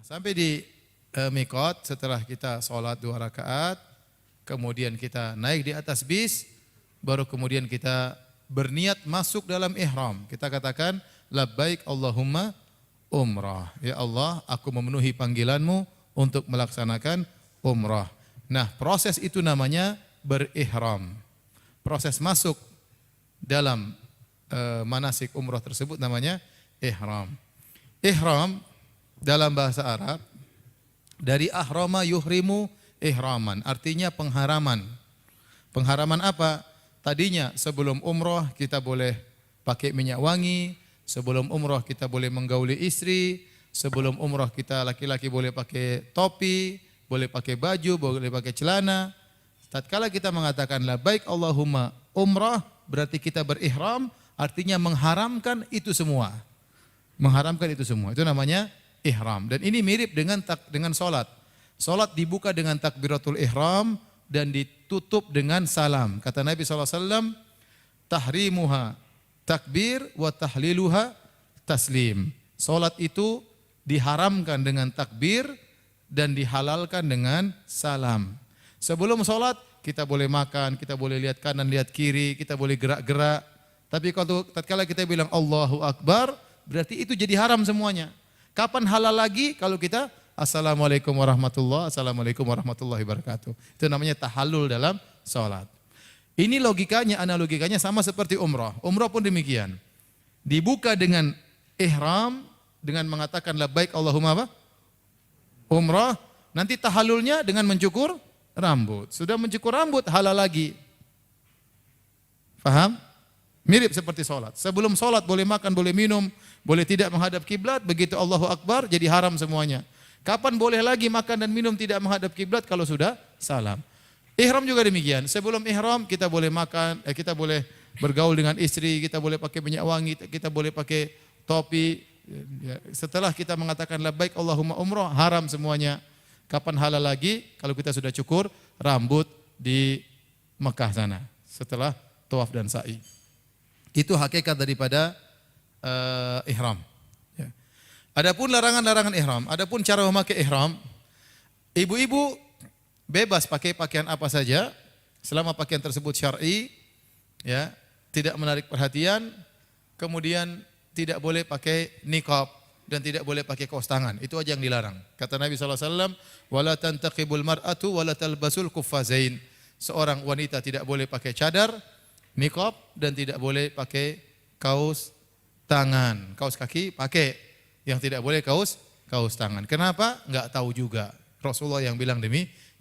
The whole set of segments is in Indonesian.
sampai di mikot setelah kita sholat 2 rakaat, kemudian kita naik di atas bis, baru kemudian kita berniat masuk dalam ihram. Kita katakan labbaik Allahumma umrah. Ya Allah, aku memenuhi panggilanmu untuk melaksanakan umrah. Nah, proses itu namanya berihram. Proses masuk dalam manasik umrah tersebut namanya ihram. Ihram dalam bahasa Arab dari ahrama yuhrimu ihraman, artinya pengharaman. Pengharaman apa? Tadinya sebelum umrah kita boleh pakai minyak wangi, sebelum umrah kita boleh menggauli istri, sebelum umrah kita laki-laki boleh pakai topi, boleh pakai baju, boleh pakai celana. Tatkala kita mengatakan labbaik Allahumma umrah, berarti kita berihram, artinya mengharamkan itu semua. Mengharamkan itu semua. Itu namanya ihram. Dan ini mirip dengan salat. Salat dibuka dengan takbiratul ihram dan ditutup dengan salam. Kata Nabi SAW, tahrimuha takbir wa tahliluha taslim. Salat itu diharamkan dengan takbir dan dihalalkan dengan salam. Sebelum salat kita boleh makan, kita boleh lihat kanan, lihat kiri, kita boleh gerak-gerak. Tapi kalau tatkala kita bilang Allahu Akbar, berarti itu jadi haram semuanya. Kapan halal lagi? Kalau kita Assalamualaikum warahmatullahi wabarakatuh. Itu namanya tahallul dalam salat. Ini logikanya, analogikanya sama seperti umrah. Umrah pun demikian. Dibuka dengan ihram, dengan mengatakan labbaik Allahumma apa? Umrah. Nanti tahallulnya dengan mencukur rambut. Sudah mencukur rambut, halal lagi. Faham? Mirip seperti salat. Sebelum salat boleh makan, boleh minum, boleh tidak menghadap kiblat, begitu Allahu Akbar jadi haram semuanya. Kapan boleh lagi makan dan minum tidak menghadap kiblat? Kalau sudah salam. Ihram juga demikian. Sebelum ihram kita boleh makan, kita boleh bergaul dengan istri, kita boleh pakai minyak wangi, kita boleh pakai topi. Setelah kita mengatakan labbaik Allahumma umrah, haram semuanya. Kapan halal lagi? Kalau kita sudah cukur rambut di Mekah sana setelah tawaf dan sa'i. Itu hakikat daripada ihram. Ya. Adapun larangan-larangan ihram, adapun cara memakai ihram, ibu-ibu bebas pakai pakaian apa saja selama pakaian tersebut syar'i, ya, tidak menarik perhatian, kemudian tidak boleh pakai niqab dan tidak boleh pakai kaos tangan. Itu aja yang dilarang. Kata Nabi SAW, wala tantaqibul mar'atu wala talbasul kuffazain. Seorang wanita tidak boleh pakai cadar, niqab, dan tidak boleh pakai kaos tangan. Kaos kaki pakai, yang tidak boleh kaos tangan. Kenapa? Enggak tahu juga. Rasulullah yang bilang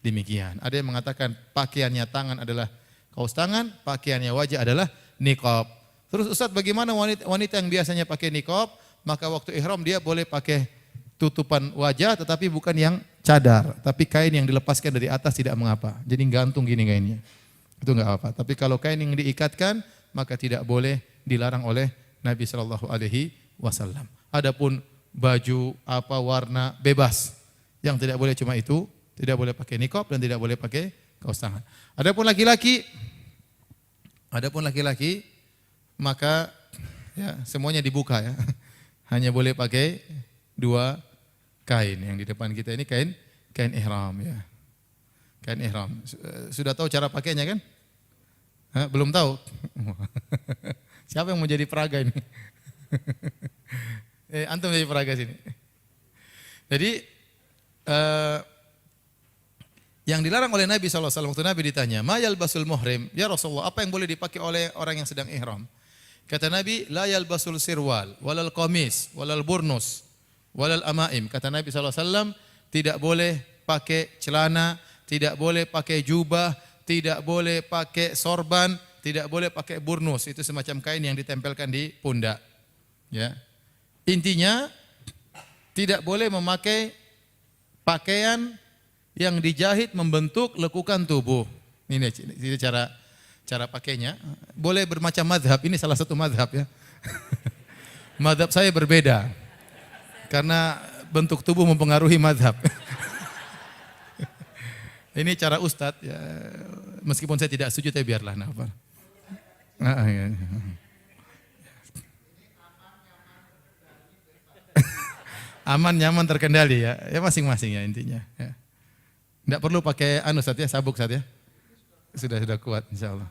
demikian. Ada yang mengatakan pakaiannya tangan adalah kaos tangan, pakaiannya wajah adalah niqab. Terus Ustaz, bagaimana wanita yang biasanya pakai niqab? Maka waktu ihram dia boleh pakai tutupan wajah tetapi bukan yang cadar, tapi kain yang dilepaskan dari atas tidak mengapa. Jadi gantung gini kainnya. Itu enggak apa. Tapi kalau kain yang diikatkan maka tidak boleh, dilarang oleh Nabi sallallahu alaihi wasallam. Adapun baju apa warna bebas. Yang tidak boleh cuma itu, tidak boleh pakai niqab dan tidak boleh pakai kaos tangan. Adapun laki-laki maka ya semuanya dibuka ya. Hanya boleh pakai 2 kain. Yang di depan kita ini kain ihram ya. Kain ihram. Sudah tahu cara pakainya kan? Hah, belum tahu? Siapa yang mau jadi peraga ini? Antum jadi peraga sini. Jadi yang dilarang oleh Nabi SAW waktu Nabi ditanya, ma yalbasul muhrim? Ya Rasulullah, apa yang boleh dipakai oleh orang yang sedang ihram? Kata Nabi, la yalbasul sirwal, walal qamis, walal burnus, walal amaim. Kata Nabi SAW, tidak boleh pakai celana, tidak boleh pakai jubah, tidak boleh pakai sorban, tidak boleh pakai burnus. Itu semacam kain yang ditempelkan di pundak. Ya. Intinya, tidak boleh memakai pakaian yang dijahit membentuk lekukan tubuh. Ini cara pakainya. Boleh bermacam mazhab, ini salah satu mazhab ya. Mazhab saya berbeda. Karena bentuk tubuh mempengaruhi mazhab. Ini cara ustadz ya, meskipun saya tidak setuju tapi biarlah nafar. Aman, nyaman, terkendali ya. Ya masing-masing ya intinya. Ya. Tidak perlu pakai Ustaz ya, sabuk Ustaz ya. Sudah kuat insya Allah.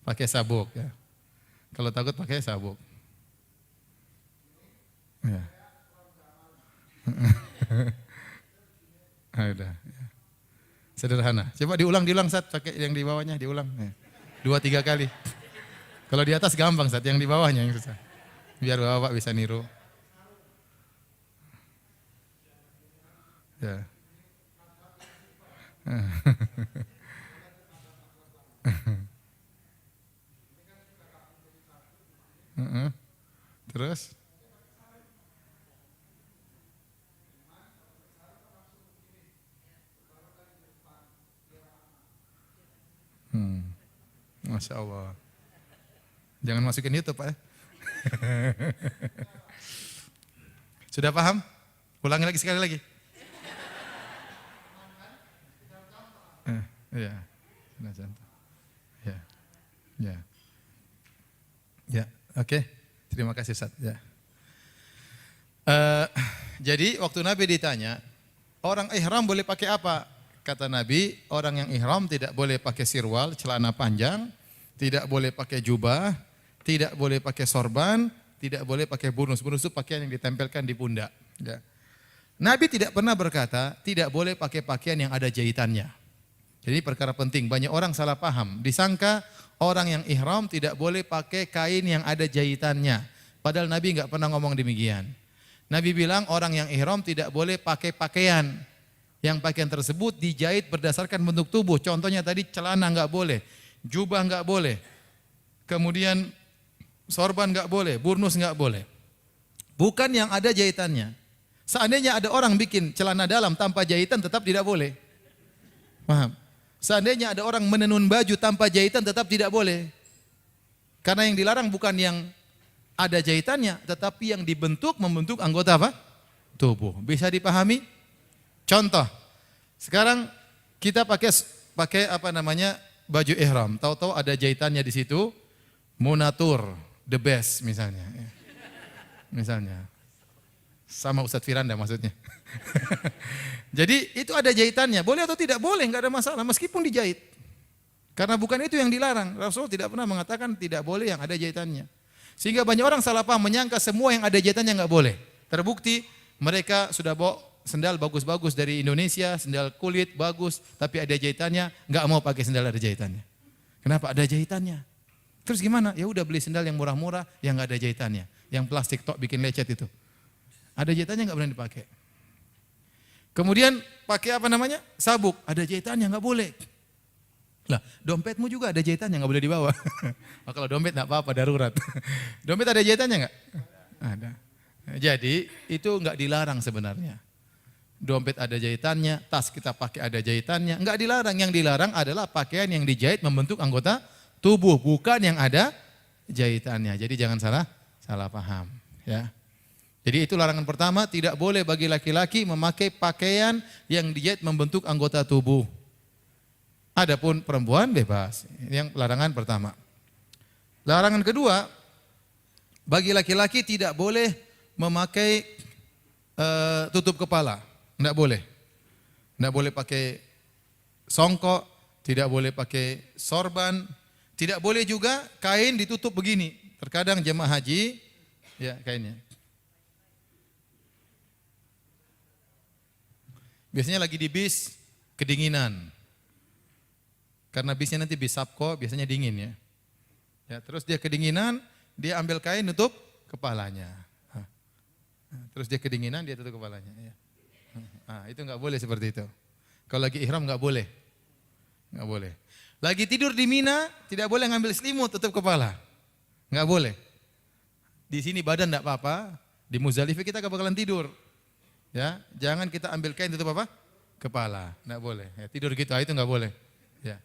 Pakai sabuk ya. Kalau takut pakai sabuk. Ya. Udah. Ya. Sederhana. Coba diulang Ustaz, pakai yang di bawahnya diulang. Ya. 2-3 kali. Kalau di atas gampang Ustaz, yang di bawahnya yang susah. Biar Bapak bisa niru. Ya. Terus? Masya Allah. Jangan masukin YouTube Pak ya. Sudah paham? Ulangi lagi sekali lagi. Iya. Ya. Ya. Ya, oke. Terima kasih Ustaz. Ya. Jadi waktu Nabi ditanya, orang ihram boleh pakai apa? Kata Nabi, orang yang ihram tidak boleh pakai sirwal, celana panjang, tidak boleh pakai jubah, tidak boleh pakai sorban, tidak boleh pakai burnus. Burnus itu pakaian yang ditempelkan di pundak. Ya. Nabi tidak pernah berkata, tidak boleh pakai pakaian yang ada jahitannya. Jadi perkara penting, banyak orang salah paham. Disangka orang yang ihram tidak boleh pakai kain yang ada jahitannya. Padahal Nabi enggak pernah ngomong demikian. Nabi bilang orang yang ihram tidak boleh pakai pakaian. Yang pakaian tersebut dijahit berdasarkan bentuk tubuh. Contohnya tadi celana enggak boleh, jubah enggak boleh. Kemudian sorban enggak boleh, burnus enggak boleh. Bukan yang ada jahitannya. Seandainya ada orang bikin celana dalam tanpa jahitan tetap tidak boleh. Paham? Seandainya ada orang menenun baju tanpa jahitan tetap tidak boleh. Karena yang dilarang bukan yang ada jahitannya, tetapi yang membentuk anggota apa? Tubuh. Bisa dipahami? Contoh, sekarang kita pakai baju ihram. Tahu-tahu ada jahitannya di situ, Munatur, the best misalnya. Misalnya. Sama Ustadz Firanda maksudnya. Jadi itu ada jahitannya, boleh atau tidak boleh, enggak ada masalah meskipun dijahit. Karena bukan itu yang dilarang. Rasul tidak pernah mengatakan tidak boleh yang ada jahitannya. Sehingga banyak orang salah paham menyangka semua yang ada jahitannya enggak boleh. Terbukti mereka sudah bawa sendal bagus-bagus dari Indonesia, sendal kulit bagus, tapi ada jahitannya, enggak mau pakai sendal ada jahitannya. Kenapa? Ada jahitannya. Terus gimana? Ya udah beli sendal yang murah-murah yang enggak ada jahitannya, yang plastik tok bikin lecet itu. Ada jahitannya enggak boleh dipakai. Kemudian pakai sabuk, ada jahitannya enggak boleh. Lah, dompetmu juga ada jahitannya enggak boleh dibawa. Kalau dompet enggak apa-apa darurat. Dompet ada jahitannya enggak? Ada. Jadi itu enggak dilarang sebenarnya. Dompet ada jahitannya, tas kita pakai ada jahitannya, enggak dilarang. Yang dilarang adalah pakaian yang dijahit membentuk anggota tubuh, bukan yang ada jahitannya. Jadi jangan salah paham, ya. Jadi itu larangan pertama, tidak boleh bagi laki-laki memakai pakaian yang dijahit membentuk anggota tubuh. Adapun perempuan bebas. Yang larangan pertama. Larangan kedua, bagi laki-laki tidak boleh memakai tutup kepala. Tidak boleh. Tidak boleh pakai songkok, tidak boleh pakai sorban, tidak boleh juga kain ditutup begini. Terkadang jemaah haji, ya kainnya. Biasanya lagi di bis, kedinginan. Karena bisnya nanti bis Sabco, biasanya dingin ya. Ya, terus dia kedinginan, dia ambil kain nutup kepalanya. Terus dia kedinginan, dia tutup kepalanya. Ya. Itu enggak boleh seperti itu. Kalau lagi ihram enggak boleh. Enggak boleh. Lagi tidur di Mina, tidak boleh ngambil selimut tutup kepala. Enggak boleh. Di sini badan enggak apa-apa, di Muzdalifah kita enggak bakalan tidur. Ya, jangan kita ambil kain tutup apa? Kepala, enggak boleh. Ya, tidur gitu, itu enggak boleh. Ya.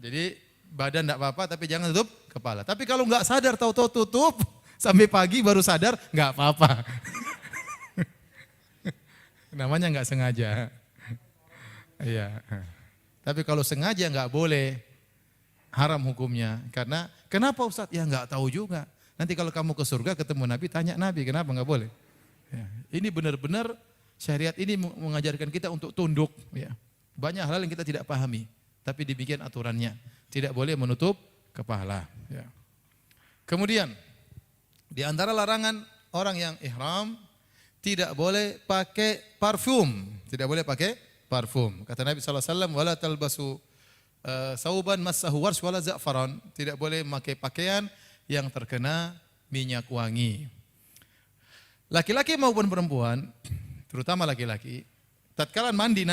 Jadi badan enggak apa-apa, tapi jangan tutup kepala. Tapi kalau enggak sadar, tahu-tahu tutup sampai pagi baru sadar, enggak apa-apa. Namanya enggak sengaja. Iya. Tapi kalau sengaja enggak boleh, haram hukumnya. Karena kenapa Ustaz? Ya enggak tahu juga. Nanti kalau kamu ke surga ketemu Nabi, tanya Nabi, kenapa nggak boleh? Ya, ini benar-benar syariat ini mengajarkan kita untuk tunduk. Ya. Banyak hal yang kita tidak pahami, tapi demikian aturannya. Tidak boleh menutup kepala. Ya. Kemudian, di antara larangan orang yang ihram, tidak boleh pakai parfum. Tidak boleh pakai parfum. Kata Nabi SAW, wala talbasu sauban massahu warsh wala za'faran. Tidak boleh memakai pakaian yang terkena minyak wangi. Laki-laki maupun perempuan, terutama laki-laki, tatkala mandi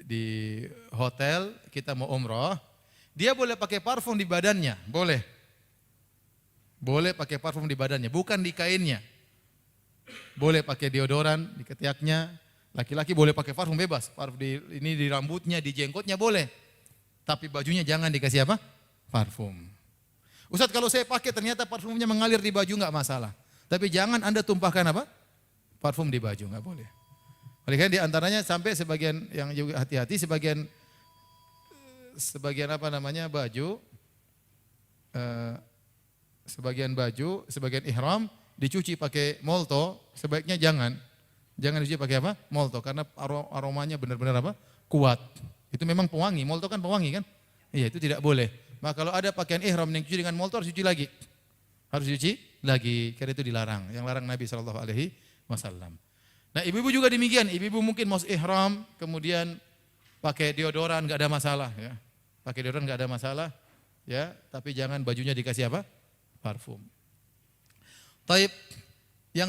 di hotel, kita mau umroh, dia boleh pakai parfum di badannya, boleh. Boleh pakai parfum di badannya, bukan di kainnya. Boleh pakai deodoran di ketiaknya. Laki-laki boleh pakai parfum bebas, parfum di rambutnya, di jenggotnya boleh. Tapi bajunya jangan dikasih apa? Parfum. Ustaz, kalau saya pakai ternyata parfumnya mengalir di baju enggak masalah. Tapi jangan Anda tumpahkan apa? Parfum di baju, enggak boleh. Oleh karena di antaranya sampai sebagian yang juga hati-hati, sebagian sebagian ihram dicuci pakai molto, sebaiknya jangan. Jangan dicuci pakai apa? Molto, karena aromanya benar-benar apa? Kuat. Itu memang pewangi, molto kan pewangi kan? Iya, itu tidak boleh. Maka kalau ada pakaian ihram yang dicuci dengan molto harus dicuci lagi. Harus dicuci lagi, karena itu dilarang. Yang larang Nabi SAW. Nah, ibu-ibu juga demikian. Ibu-ibu mungkin mau ihram, kemudian pakai deodoran, enggak ada masalah. Ya. Pakai deodoran enggak ada masalah. Ya, tapi jangan bajunya dikasih apa? Parfum. Taib, yang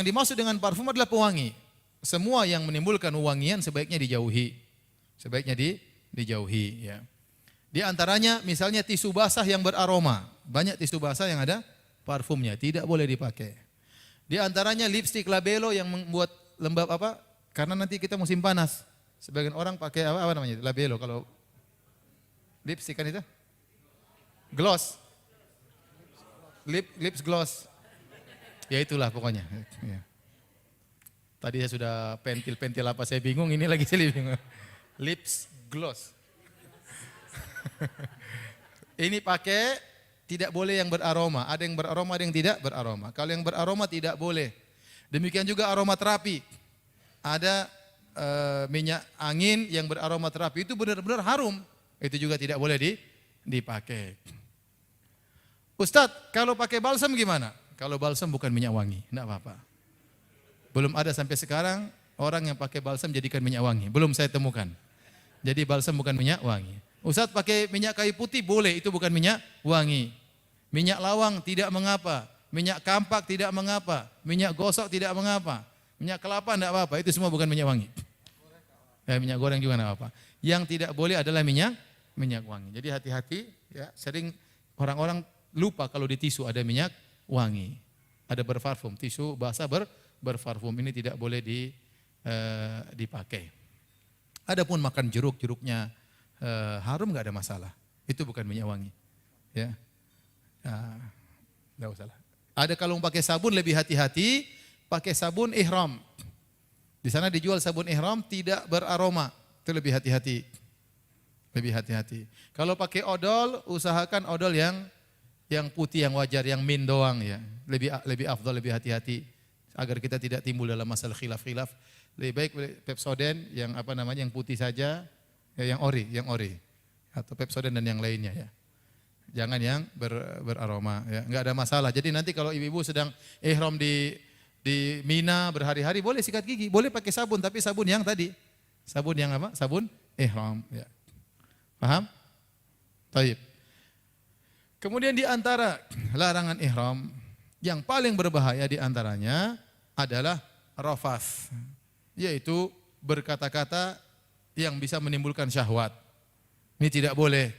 dimaksud dengan parfum adalah pewangi. Semua yang menimbulkan wangian sebaiknya dijauhi. Sebaiknya dijauhi. Ya. Di antaranya misalnya tisu basah yang beraroma. Banyak tisu basah yang ada parfumnya, tidak boleh dipakai. Di antaranya lipstik labelo yang membuat lembab apa? Karena nanti kita musim panas. Sebagian orang pakai apa namanya? Labelo kalau lipstik kan itu? Gloss. Lips gloss. Ya itulah pokoknya. Ya. Tadi saya sudah pentil apa saya bingung, ini lagi saya bingung. Lips gloss. Ini pakai tidak boleh yang beraroma. Ada yang beraroma, ada yang tidak beraroma. Kalau yang beraroma tidak boleh. Demikian juga aroma terapi. Ada minyak angin yang beraroma terapi itu benar-benar harum. Itu juga tidak boleh dipakai. Ustadz, kalau pakai balsam gimana? Kalau balsam bukan minyak wangi, enggak apa-apa. Belum ada sampai sekarang orang yang pakai balsam jadikan minyak wangi. Belum saya temukan. Jadi balsam bukan minyak wangi. Ustadz pakai minyak kayu putih boleh, itu bukan minyak wangi. Minyak lawang tidak mengapa. Minyak kampak tidak mengapa. Minyak gosok tidak mengapa. Minyak kelapa tidak apa-apa, itu semua bukan minyak wangi. Minyak goreng juga tidak apa-apa. Yang tidak boleh adalah minyak wangi. Jadi hati-hati, ya, sering orang-orang lupa kalau di tisu ada minyak wangi. Ada berparfum, tisu basah berparfum, ini tidak boleh dipakai. Adapun makan jeruknya harum nggak ada masalah. Itu bukan minyak wangi. Ya, nggak usah lah. Ada kalau pakai sabun lebih hati-hati, pakai sabun ihram. Di sana dijual sabun ihram tidak beraroma, itu lebih hati-hati. Lebih hati-hati. Kalau pakai odol, usahakan odol yang putih, yang wajar, yang mint doang ya. Lebih afdal, lebih hati-hati agar kita tidak timbul dalam masalah khilaf-khilaf. Lebih baik Pepsodent yang yang putih saja. Ya, yang ori atau Pepsodent dan yang lainnya ya. Jangan yang beraroma ya, enggak ada masalah. Jadi nanti kalau ibu-ibu sedang ihram di Mina berhari-hari boleh sikat gigi, boleh pakai sabun tapi sabun yang tadi. Sabun yang apa? Sabun ihram ya. Paham? Baik. Kemudian di antara larangan ihram yang paling berbahaya di antaranya adalah rafas, yaitu berkata-kata yang bisa menimbulkan syahwat. Ini tidak boleh.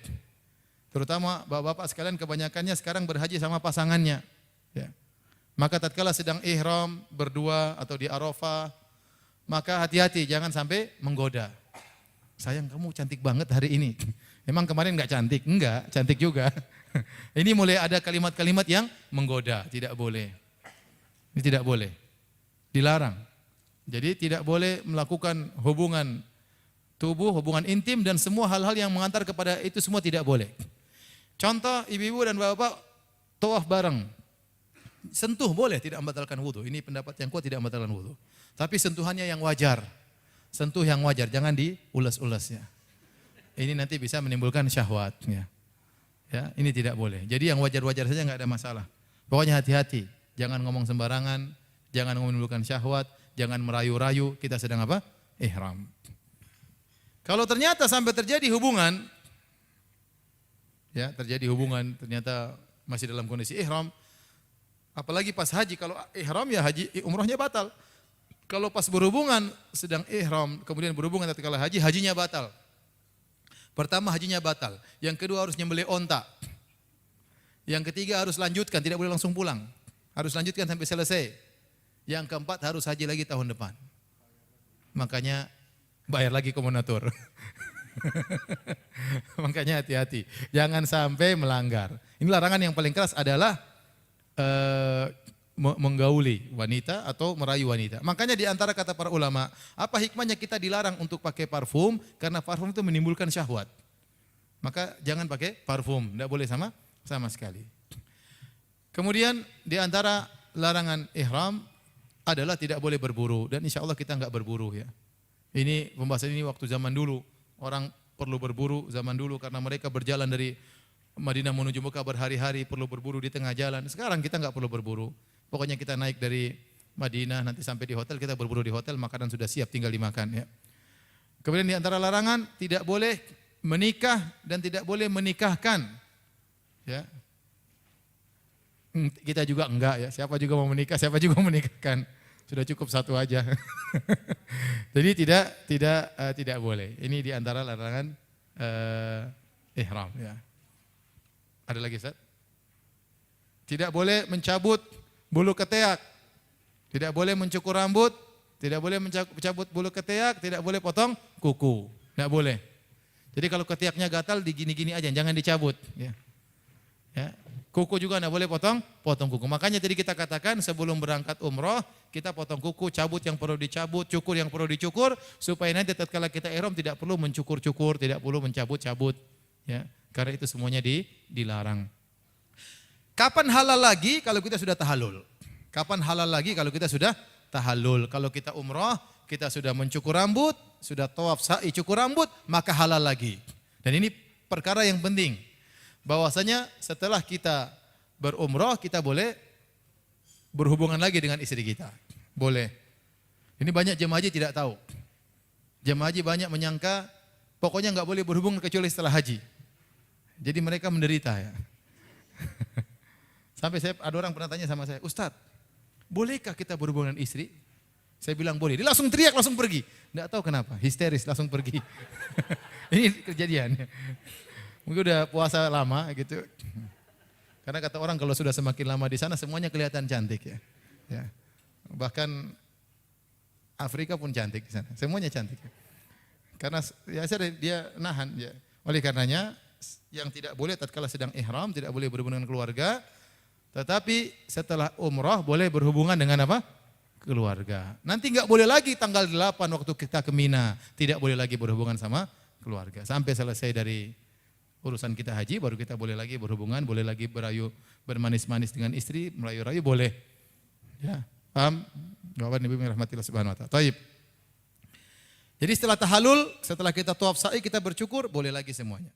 Terutama bapak-bapak sekalian kebanyakannya sekarang berhaji sama pasangannya. Ya. Maka tatkala sedang ihram berdua atau di Arafah, maka hati-hati jangan sampai menggoda. Sayang kamu cantik banget hari ini. Emang kemarin enggak cantik? Enggak, cantik juga. Ini mulai ada kalimat-kalimat yang menggoda, tidak boleh. Ini tidak boleh. Dilarang. Jadi tidak boleh melakukan hubungan tubuh, hubungan intim dan semua hal-hal yang mengantar kepada itu semua tidak boleh. Contoh ibu-ibu dan bapak tawaf bareng. Sentuh boleh, tidak membatalkan wudu. Ini pendapat yang kuat, tidak membatalkan wudu. Tapi sentuhannya yang wajar. Sentuh yang wajar, jangan diulas-ulas ya. Ini nanti bisa menimbulkan syahwat ya. Ya, ini tidak boleh. Jadi yang wajar-wajar saja enggak ada masalah. Pokoknya hati-hati, jangan ngomong sembarangan, jangan menimbulkan syahwat, jangan merayu-rayu, kita sedang apa? Ihram. Kalau ternyata sampai terjadi hubungan, ya terjadi hubungan, ternyata masih dalam kondisi ihram, apalagi pas haji, kalau ihram ya haji, umrohnya batal. Kalau pas berhubungan sedang ihram, kemudian berhubungan tatkala haji, hajinya batal. Pertama hajinya batal, yang kedua harus nyembelih onta. Yang ketiga harus lanjutkan, tidak boleh langsung pulang. Harus lanjutkan sampai selesai. Yang keempat harus haji lagi tahun depan. Makanya bayar lagi komunator. Makanya hati-hati, jangan sampai melanggar. Ini larangan yang paling keras adalah menggauli wanita atau merayu wanita. Makanya di antara kata para ulama, apa hikmahnya kita dilarang untuk pakai parfum? Karena parfum itu menimbulkan syahwat. Maka jangan pakai parfum, tidak boleh sama sekali. Kemudian di antara larangan ihram adalah tidak boleh berburu, dan insya Allah kita enggak berburu ya. Ini pembahasan ini waktu zaman dulu, orang perlu berburu zaman dulu karena mereka berjalan dari Madinah menuju Mekah berhari-hari, perlu berburu di tengah jalan. Sekarang kita enggak perlu berburu. Pokoknya kita naik dari Madinah, nanti sampai di hotel, kita berburu di hotel, makanan sudah siap, tinggal dimakan ya. Kemudian di antara larangan, tidak boleh menikah dan tidak boleh menikahkan. Ya. Kita juga enggak ya, siapa juga mau menikah, siapa juga mau menikahkan. Sudah cukup satu aja. Jadi tidak boleh. Ini di antara larangan ihram ya. Ada lagi Ustaz? Tidak boleh mencabut bulu ketiak, tidak boleh mencukur rambut, tidak boleh mencabut bulu ketiak, tidak boleh potong kuku, tidak boleh. Jadi kalau ketiaknya gatal digini-gini aja, jangan dicabut. Ya. Ya. Kuku juga tidak boleh potong kuku. Makanya tadi kita katakan sebelum berangkat umroh kita potong kuku, cabut yang perlu dicabut, cukur yang perlu dicukur, supaya nanti tatkala kita ihram tidak perlu mencukur-cukur, tidak perlu mencabut-cabut. Ya. Karena itu semuanya dilarang. Kapan halal lagi kalau kita sudah tahallul? Kapan halal lagi kalau kita sudah tahallul? Kalau kita umrah, kita sudah mencukur rambut, sudah tawaf sa'i cukur rambut, maka halal lagi. Dan ini perkara yang penting. Bahwasanya setelah kita berumrah, kita boleh berhubungan lagi dengan istri kita. Boleh. Ini banyak jemaah haji tidak tahu. Jemaah haji banyak menyangka pokoknya enggak boleh berhubungan kecuali setelah haji. Jadi mereka menderita ya. Sampai ada orang pernah tanya sama saya, Ustadz, bolehkah kita berhubungan istri? Saya bilang boleh. Dia langsung teriak, langsung pergi. Tidak tahu kenapa, histeris, langsung pergi. Ini kejadian. Mungkin udah puasa lama gitu. Karena kata orang kalau sudah semakin lama di sana semuanya kelihatan cantik ya. Ya. Bahkan Afrika pun cantik di sana. Semuanya cantik. Karena ya dia nahan ya. Oleh karenanya yang tidak boleh tatkala sedang ihram tidak boleh berhubungan dengan keluarga. Tetapi setelah umrah boleh berhubungan dengan apa? Keluarga. Nanti enggak boleh lagi tanggal 8 waktu kita ke Mina, tidak boleh lagi berhubungan sama keluarga. Sampai selesai dari urusan kita haji baru kita boleh lagi berhubungan, boleh lagi berayu, bermanis-manis dengan istri, merayu-rayu boleh. Ya, paham? Bapak Ibu yang rahmatillah subhanahu wa ta'ala. Taib. Jadi setelah tahallul, setelah kita tawaf sa'i, kita bercukur, boleh lagi semuanya.